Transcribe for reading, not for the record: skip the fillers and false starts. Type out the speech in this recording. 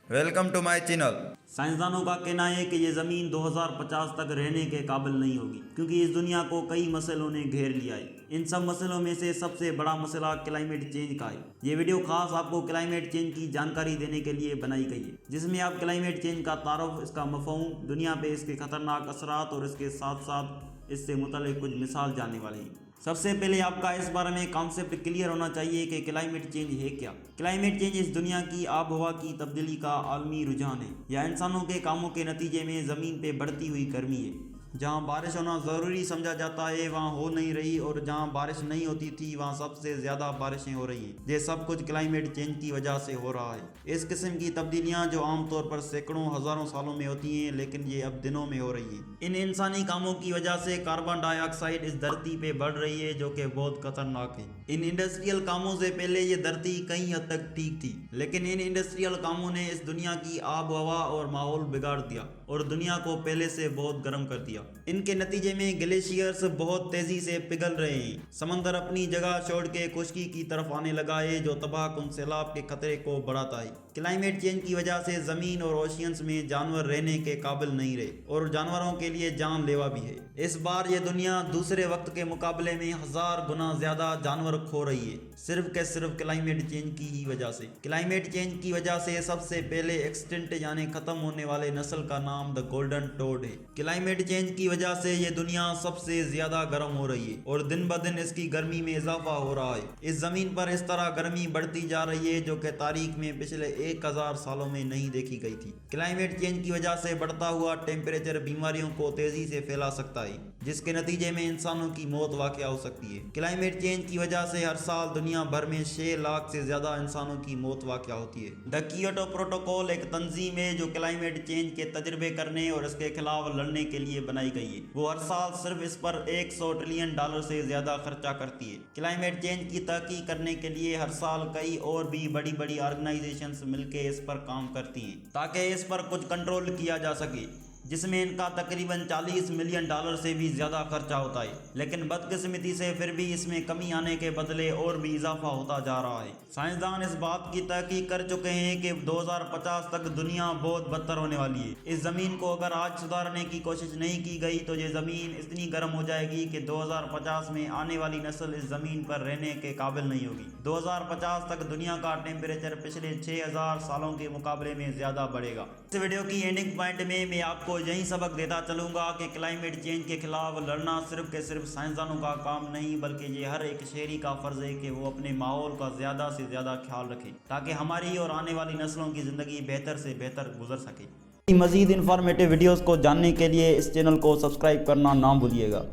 Welcome to my channel. साइंसदानों का कहना है कि ये ज़मीन 2050 तक रहने के काबिल नहीं होगी, क्योंकि इस दुनिया को कई मसलों ने घेर लिया है। इन सब मसलों में से सबसे बड़ा मसला क्लाइमेट चेंज का है। ये वीडियो खास आपको क्लाइमेट चेंज की जानकारी देने के लिए बनाई गई है, जिसमें आप क्लाइमेट चेंज का तारुफ, इसका मफ़हूम, दुनिया पे इसके खतरनाक असरात और इसके साथ साथ इससे मुतल्लिक़ कुछ मिसाल जानने वाले हैं। सबसे पहले आपका इस बारे में कॉन्सेप्ट क्लियर होना चाहिए कि क्लाइमेट चेंज है क्या। क्लाइमेट चेंज इस दुनिया की आब हवा की तब्दीली का आलमी रुझान है, या इंसानों के कामों के नतीजे में ज़मीन पे बढ़ती हुई गर्मी है। जहाँ बारिश होना ज़रूरी समझा जाता है वहाँ हो नहीं रही, और जहाँ बारिश नहीं होती थी वहाँ सबसे ज़्यादा बारिशें हो रही हैं। ये सब कुछ क्लाइमेट चेंज की वजह से हो रहा है। इस किस्म की तब्दीलियाँ जो आमतौर पर सैकड़ों हज़ारों सालों में होती हैं, लेकिन ये अब दिनों में हो रही हैं। इन इंसानी कामों की वजह से कार्बन डाइऑक्साइड इस धरती पे बढ़ रही है, जो कि बहुत खतरनाक है। इन इंडस्ट्रियल कामों से पहले ये धरती कई हद तक ठीक थी, लेकिन इन इंडस्ट्रियल कामों ने इस दुनिया की आब हवा और माहौल बिगाड़ दिया और दुनिया को पहले से बहुत गर्म कर दिया। इनके नतीजे में ग्लेशियर्स बहुत तेजी से पिघल रहे हैं। समंदर अपनी जगह छोड़ के खुश्की की तरफ आने लगा है, जो तबाहकुन सैलाब के खतरे को बढ़ाता है। क्लाइमेट चेंज की वजह से ज़मीन और ओशियंस में जानवर रहने के काबिल नहीं रहे, और जानवरों के लिए जानलेवा भी है। इस बार ये दुनिया दूसरे वक्त के मुकाबले में 1000 गुना ज़्यादा जानवर खो रही है, सिर्फ के सिर्फ क्लाइमेट चेंज की ही वजह से। क्लाइमेट चेंज की वजह से सबसे पहले एक्सटिंक्ट यानी खत्म होने वाले नस्ल का नाम द गोल्डन टोड है। क्लाइमेट चेंज की वजह से ये दुनिया सबसे ज्यादा गर्म हो रही है, और दिन ब दिन इसकी गर्मी में इजाफा हो रहा है। इस जमीन पर इस तरह गर्मी बढ़ती जा रही है, जो कि तारीख में पिछले 1000 सालों में नहीं देखी गई थी। क्लाइमेट चेंज की वजह से बढ़ता हुआ टेम्परेचर बीमारियों को तेजी से फैला सकता है, जिसके नतीजे में इंसानों की मौत वाक़या हो सकती है। क्लाइमेट चेंज की वजह से हर साल दुनिया भर में 6 लाख से ज्यादा इंसानों की मौत वाक़या होती है। द कियोटो प्रोटोकॉल एक तंजीम है जो क्लाइमेट चेंज के तजर्बे करने और इसके खिलाफ लड़ने के लिए बनाई गई है। वो हर साल सिर्फ इस पर $100 ट्रिलियन से ज्यादा खर्चा करती है। क्लाइमेट चेंज की तहकीक करने के लिए हर साल कई और भी बड़ी बड़ी ऑर्गेनाइजेशंस मिलकर इस पर काम करती हैं, ताकि इस पर कुछ कंट्रोल किया जा सके, जिसमें इनका तकरीबन $40 मिलियन से भी ज़्यादा खर्चा होता है। लेकिन बदकिस्मती से फिर भी इसमें कमी आने के बदले और भी इजाफा होता जा रहा है। साइंसदान इस बात की तहकीक कर चुके हैं कि 2050 तक दुनिया बहुत बदतर होने वाली है। इस ज़मीन को अगर आज सुधारने की कोशिश नहीं की गई तो ये ज़मीन इतनी गर्म हो जाएगी कि 2050 में आने वाली नस्ल इस ज़मीन पर रहने के काबिल नहीं होगी। 2050 तक दुनिया का टेम्परेचर पिछले 6000 सालों के मुकाबले में ज़्यादा बढ़ेगा। इस वीडियो की एंडिंग पॉइंट में मैं आपको यही सबक देता चलूंगा कि क्लाइमेट चेंज के खिलाफ लड़ना सिर्फ के सिर्फ साइंसदानों का काम नहीं, बल्कि ये हर एक शहरी का फर्ज है कि वो अपने माहौल का ज़्यादा से ज़्यादा ख्याल रखे, ताकि हमारी और आने वाली नस्लों की ज़िंदगी बेहतर से बेहतर गुजर सके। मज़ीद इंफॉर्मेटिव वीडियोस को जानने के लिए इस चैनल को सब्सक्राइब करना ना भूलिएगा।